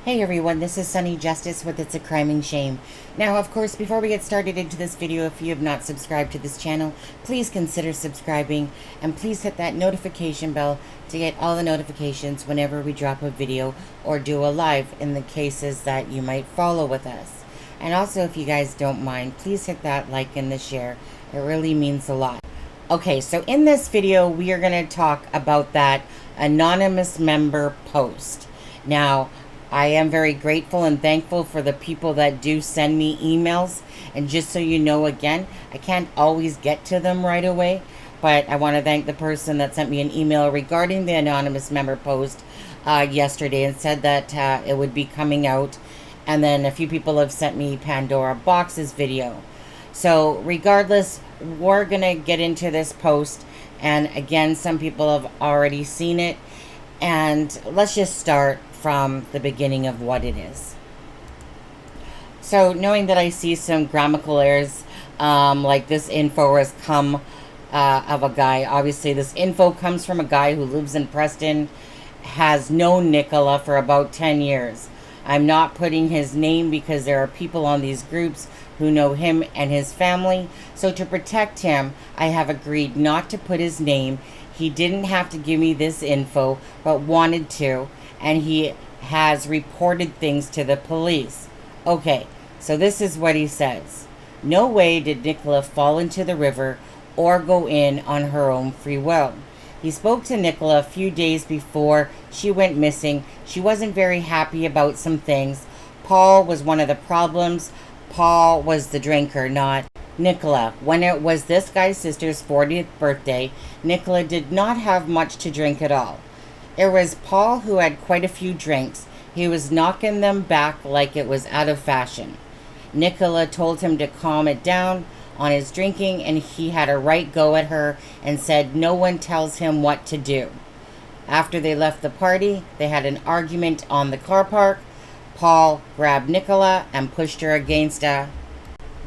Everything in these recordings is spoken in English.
Hey everyone, this is Sunny Justice with It's a Crime and Shame. Now, of course, before we get started into this video, if you have not subscribed to this channel, please consider subscribing and please hit that notification bell to get all the notifications whenever we drop a video or do a live in the cases that you might follow with us. And also, if you guys don't mind, please hit that like and the share. It really means a lot. Okay, so in this video, we are going to talk about that anonymous member post. Now, I am very grateful and thankful for the people that do send me emails. And just so you know, again, I can't always get to them right away. But I want to thank the person that sent me an email regarding the anonymous member post yesterday and said that it would be coming out. And then a few people have sent me Pandora Boxes video. So regardless, we're going to get into this post. And again, some people have already seen it. And let's just start from the beginning of what it is. So knowing that I see some grammatical errors, like this info has come of a guy. Obviously this info comes from a guy who lives in Preston, has known Nicola for about 10 years. I'm not putting his name because there are people on these groups who know him and his family. So to protect him, I have agreed not to put his name. He didn't have to give me this info, but wanted to. And he has reported things to the police. Okay, so this is what he says. No way did Nicola fall into the river or go in on her own free will. He spoke to Nicola a few days before she went missing. She wasn't very happy about some things. Paul was one of the problems. Paul was the drinker, not Nicola. When it was this guy's sister's 40th birthday, Nicola did not have much to drink at all. It was Paul who had quite a few drinks. He was knocking them back like it was out of fashion. Nicola told him to calm it down on his drinking, and he had a right go at her and said no one tells him what to do. After they left the party, they had an argument on the car park. Paul grabbed Nicola and pushed her against a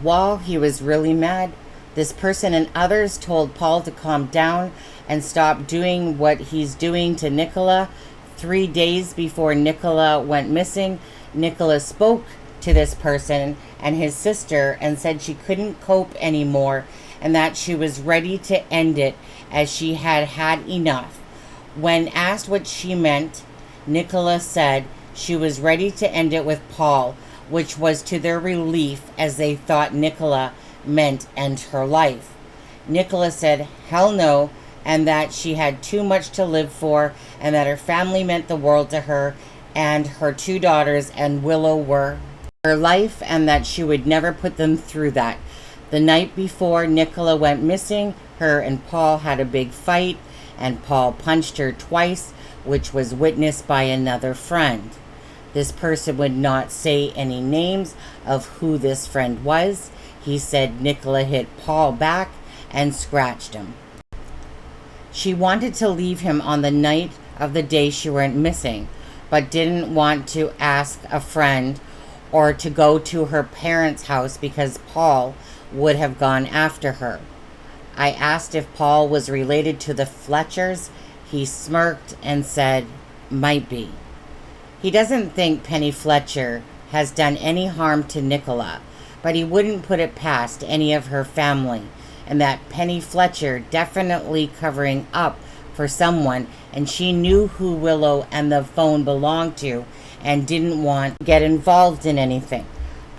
wall. He was really mad. This person and others told Paul to calm down and stop doing what he's doing to Nicola. 3 days before Nicola went missing, Nicola spoke to this person and his sister and said she couldn't cope anymore and that she was ready to end it as she had had enough. When asked what she meant, Nicola said she was ready to end it with Paul, which was to their relief as they thought Nicola meant end her life. Nicola said hell no, and that she had too much to live for, and that her family meant the world to her, and her 2 daughters and Willow were her life, and that she would never put them through that. The night before Nicola went missing, her and Paul had a big fight, and Paul punched her twice, which was witnessed by another friend. This person would not say any names of who this friend was. He said Nicola hit Paul back and scratched him. She wanted to leave him on the night of the day she went missing, but didn't want to ask a friend or to go to her parents' house because Paul would have gone after her. I asked if Paul was related to the Fletchers. He smirked and said, might be. He doesn't think Penny Fletcher has done any harm to Nicola, but he wouldn't put it past any of her family, and that Penny Fletcher definitely covering up for someone, and she knew who Willow and the phone belonged to and didn't want to get involved in anything.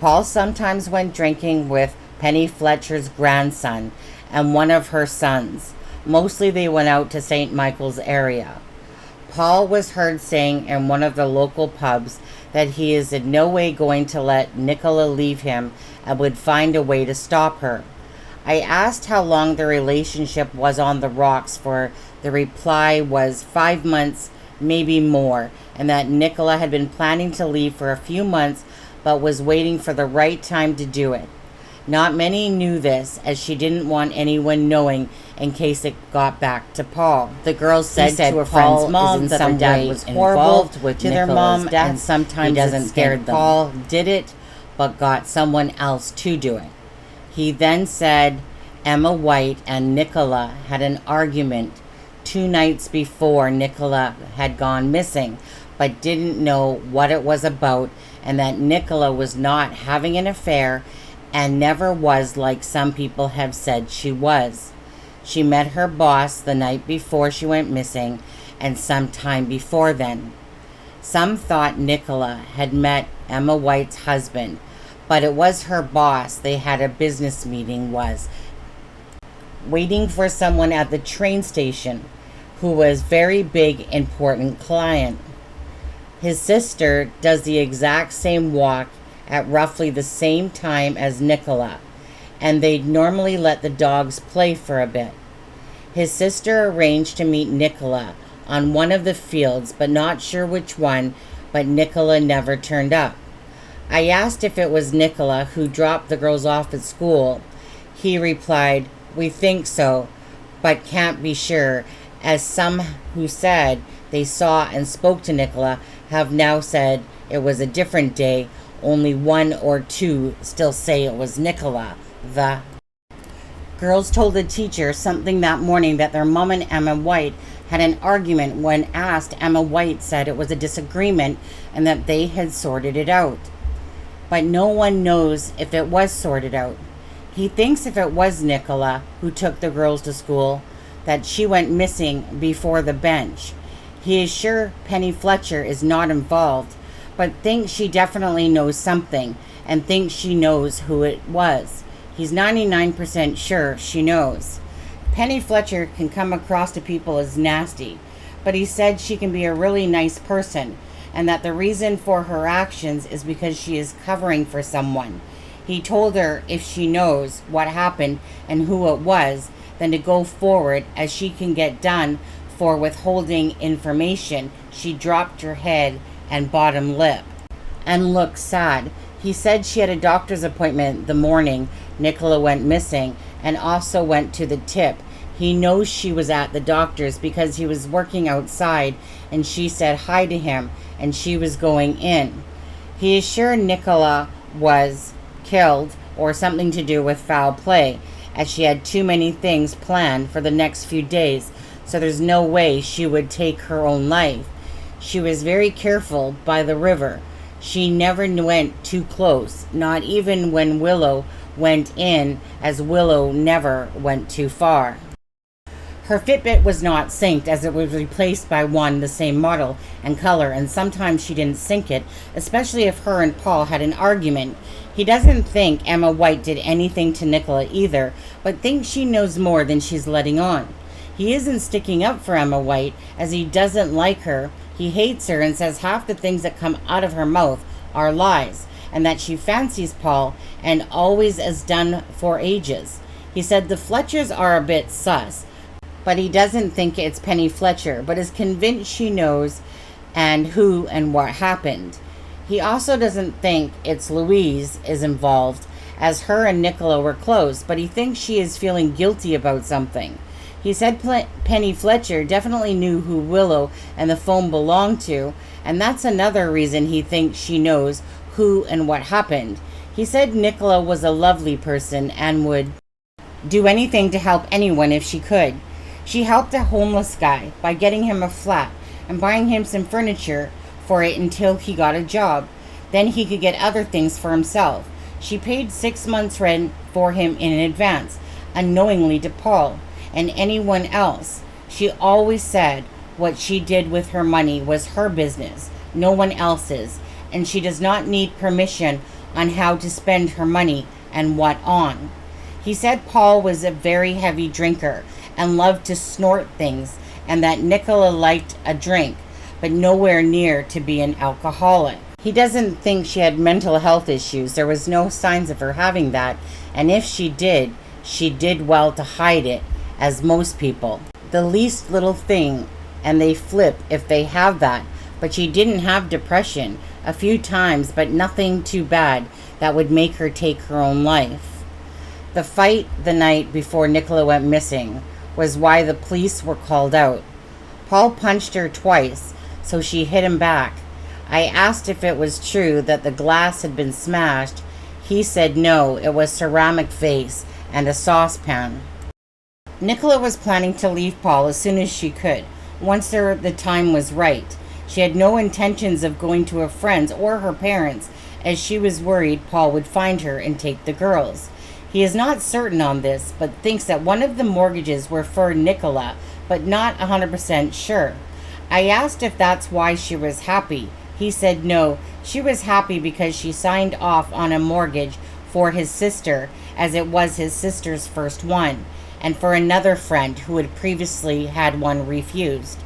Paul sometimes went drinking with Penny Fletcher's grandson and one of her sons. Mostly they went out to St. Michael's area. Paul was heard saying in one of the local pubs that he is in no way going to let Nicola leave him and would find a way to stop her. I asked how long the relationship was on the rocks, for the reply was 5 months, maybe more, and that Nicola had been planning to leave for a few months but was waiting for the right time to do it. Not many knew this, as she didn't want anyone knowing in case it got back to Paul. The girl said to her friend's mom that her dad was involved with their mom death, and sometimes he doesn't scared them. Paul did it, but got someone else to do it. He then said Emma White and Nicola had an argument 2 nights before Nicola had gone missing, but didn't know what it was about, and that Nicola was not having an affair and never was like some people have said she was. She met her boss the night before she went missing and some time before then. Some thought Nicola had met Emma White's husband, but it was her boss they had a business meeting was waiting for someone at the train station who was very big important client. His sister does the exact same walk at roughly the same time as Nicola, and they'd normally let the dogs play for a bit. His sister arranged to meet Nicola on one of the fields, but not sure which one, but Nicola never turned up. I asked if it was Nicola who dropped the girls off at school. He replied, "We think so, but can't be sure," as some who said they saw and spoke to Nicola have now said it was a different day. Only one or two still say it was Nicola. The girls told the teacher something that morning that their mom and Emma White had an argument. When asked, Emma White said it was a disagreement and that they had sorted it out. But no one knows if it was sorted out. He thinks if it was Nicola who took the girls to school, that she went missing before the bench. He is sure Penny Fletcher is not involved, but thinks she definitely knows something and thinks she knows who it was. He's 99% sure she knows. Penny Fletcher can come across to people as nasty, but he said she can be a really nice person and that the reason for her actions is because she is covering for someone. He told her if she knows what happened and who it was, then to go forward as she can get done for withholding information. She dropped her head and bottom lip and looked sad. He said she had a doctor's appointment the morning Nicola went missing and also went to the tip. He knows she was at the doctor's because he was working outside and she said hi to him and she was going in. He is sure Nicola was killed or something to do with foul play, as she had too many things planned for the next few days, so there's no way she would take her own life. She was very careful by the river. She never went too close, not even when Willow went in, as Willow never went too far. Her Fitbit was not synced as it was replaced by one the same model and color, and sometimes she didn't sync it, especially if her and Paul had an argument. He doesn't think Emma White did anything to Nicola either, but thinks she knows more than she's letting on. He isn't sticking up for Emma White, as he doesn't like her. He hates her and says half the things that come out of her mouth are lies, and that she fancies Paul and always has done for ages. He said the Fletchers are a bit sus, but he doesn't think it's Penny Fletcher, but is convinced she knows and who and what happened. He also doesn't think it's Louise is involved, as her and Nicola were close, but he thinks she is feeling guilty about something. He said Penny Fletcher definitely knew who Willow and the phone belonged to, and that's another reason he thinks she knows who and what happened. He said Nicola was a lovely person and would do anything to help anyone if she could. She helped a homeless guy by getting him a flat and buying him some furniture for it until he got a job. Then he could get other things for himself. She paid 6 months' rent for him in advance, unknowingly to Paul and anyone else. She always said what she did with her money was her business, no one else's, and she does not need permission on how to spend her money and what on. He said Paul was a very heavy drinker and loved to snort things, and that Nicola liked a drink, but nowhere near to be an alcoholic. He doesn't think she had mental health issues. There was no signs of her having that, and if she did well to hide it, as most people. The least little thing, and they flip if they have that, but she didn't have depression, a few times, but nothing too bad that would make her take her own life. The fight the night before Nicola went missing was why the police were called out. Paul punched her twice, so she hit him back. I asked if it was true that the glass had been smashed. He said no, it was ceramic vase and a saucepan. Nicola was planning to leave Paul as soon as she could, once the time was right. She had no intentions of going to her friends or her parents, as she was worried Paul would find her and take the girls. He is not certain on this, but thinks that one of the mortgages were for Nicola, but not 100% sure. I asked if that's why she was happy. He said no, she was happy because she signed off on a mortgage for his sister, as it was his sister's first one, and for another friend who had previously had one refused.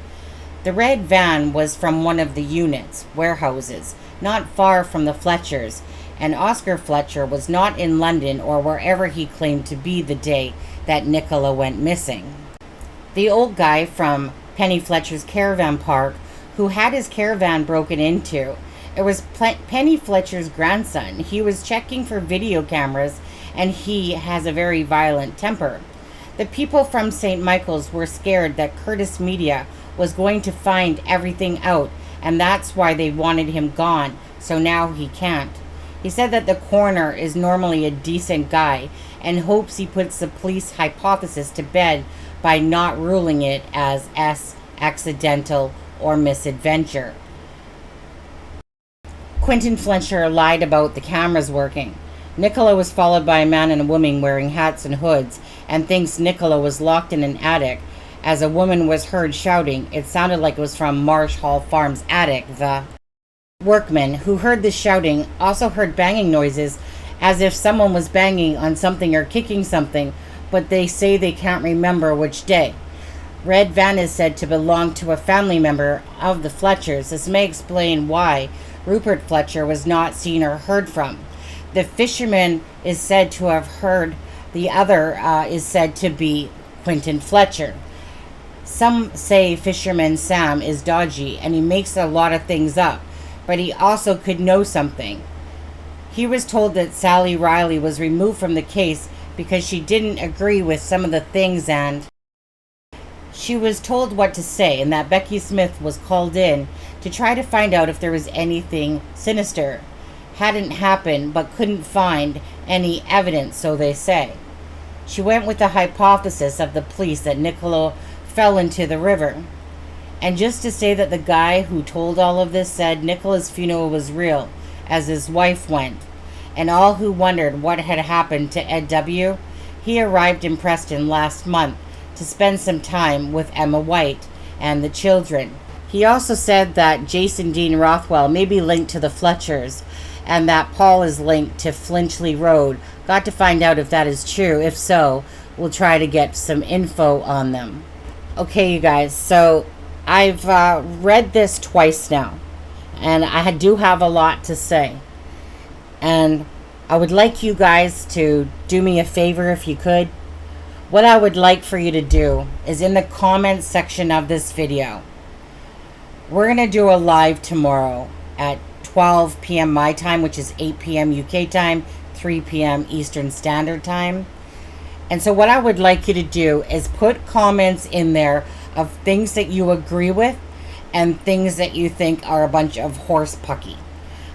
The red van was from one of the units, warehouses, not far from the Fletchers, and Oscar Fletcher was not in London or wherever he claimed to be the day that Nicola went missing. The old guy from Penny Fletcher's caravan park, who had his caravan broken into, it was Penny Fletcher's grandson. He was checking for video cameras, and he has a very violent temper. The people from St. Michael's were scared that Curtis Media was going to find everything out, and that's why they wanted him gone, so now he can't. He said that the coroner is normally a decent guy and hopes he puts the police hypothesis to bed by not ruling it as accidental or misadventure. Quentin Fletcher lied about the cameras working. Nicola was followed by a man and a woman wearing hats and hoods, and thinks Nicola was locked in an attic. As a woman was heard shouting, it sounded like it was from Marsh Hall Farm's attic. The workmen who heard the shouting also heard banging noises, as if someone was banging on something or kicking something, but they say they can't remember which day. Red van is said to belong to a family member of the Fletchers. This may explain why Rupert Fletcher was not seen or heard from. The fisherman is said to have heard. The other is said to be Quentin Fletcher. Some say Fisherman Sam is dodgy and he makes a lot of things up, but he also could know something. He was told that Sally Riley was removed from the case because she didn't agree with some of the things, and she was told what to say, and that Becky Smith was called in to try to find out if there was anything sinister. Hadn't happened, but couldn't find any evidence, so they say. She went with the hypothesis of the police that Nicola fell into the river. And just to say that the guy who told all of this said Nicola's funeral was real, as his wife went. And all who wondered what had happened to Ed W., he arrived in Preston last month to spend some time with Emma White and the children. He also said that Jason Dean Rothwell may be linked to the Fletchers, and that Paul is linked to Flinchley Road. Got to find out if that is true. If so, we'll try to get some info on them. Okay, you guys, so I've read this twice now, and I do have a lot to say. And I would like you guys to do me a favor if you could. What I would like for you to do is in the comments section of this video, we're going to do a live tomorrow at 12 p.m. my time, which is 8 p.m. UK time, 3 p.m. Eastern Standard Time. And so what I would like you to do is put comments in there of things that you agree with and things that you think are a bunch of horse pucky.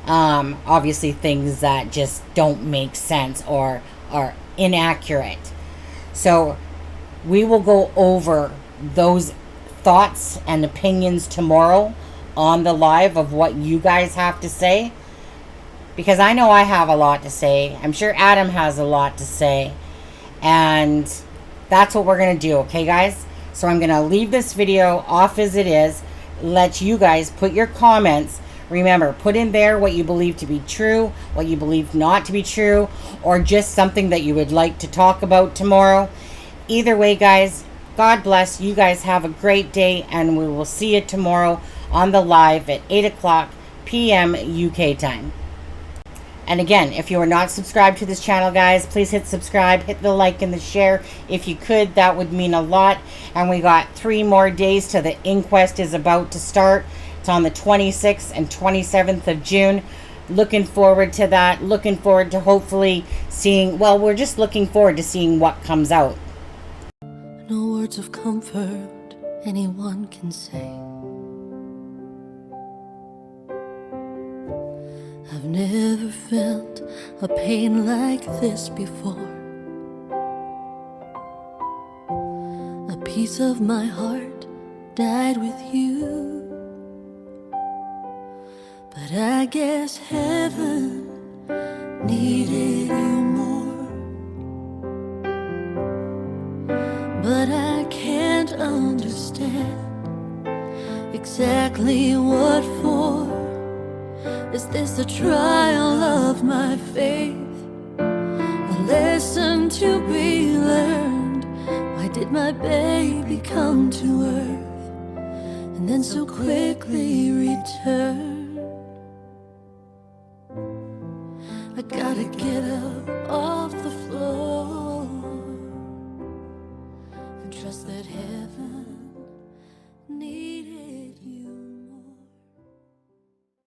Obviously things that just don't make sense or are inaccurate. So we will go over those thoughts and opinions tomorrow on the live of what you guys have to say, because I know I have a lot to say. I'm sure Adam has a lot to say, and that's what we're going to do, okay guys? So I'm going to leave this video off as it is, let you guys put your comments. Remember, put in there what you believe to be true, what you believe not to be true, or just something that you would like to talk about tomorrow. Either way, guys, God bless. You guys have a great day, and we will see you tomorrow on the live at 8 o'clock p.m. UK time. And again, if you are not subscribed to this channel, guys, please hit subscribe, hit the like and the share. If you could, that would mean a lot. And we got 3 more days till the inquest is about to start. It's on the 26th and 27th of June. Looking forward to that. Looking forward to hopefully seeing, well, we're just looking forward to seeing what comes out. No words of comfort anyone can say. I've never felt a pain like this before. A piece of my heart died with you. I guess heaven needed you more. But I can't understand exactly what for. Is this a trial of my faith? A lesson to be learned? Why did my baby come to earth and then so quickly return? I gotta get up off the floor and trust that heaven needs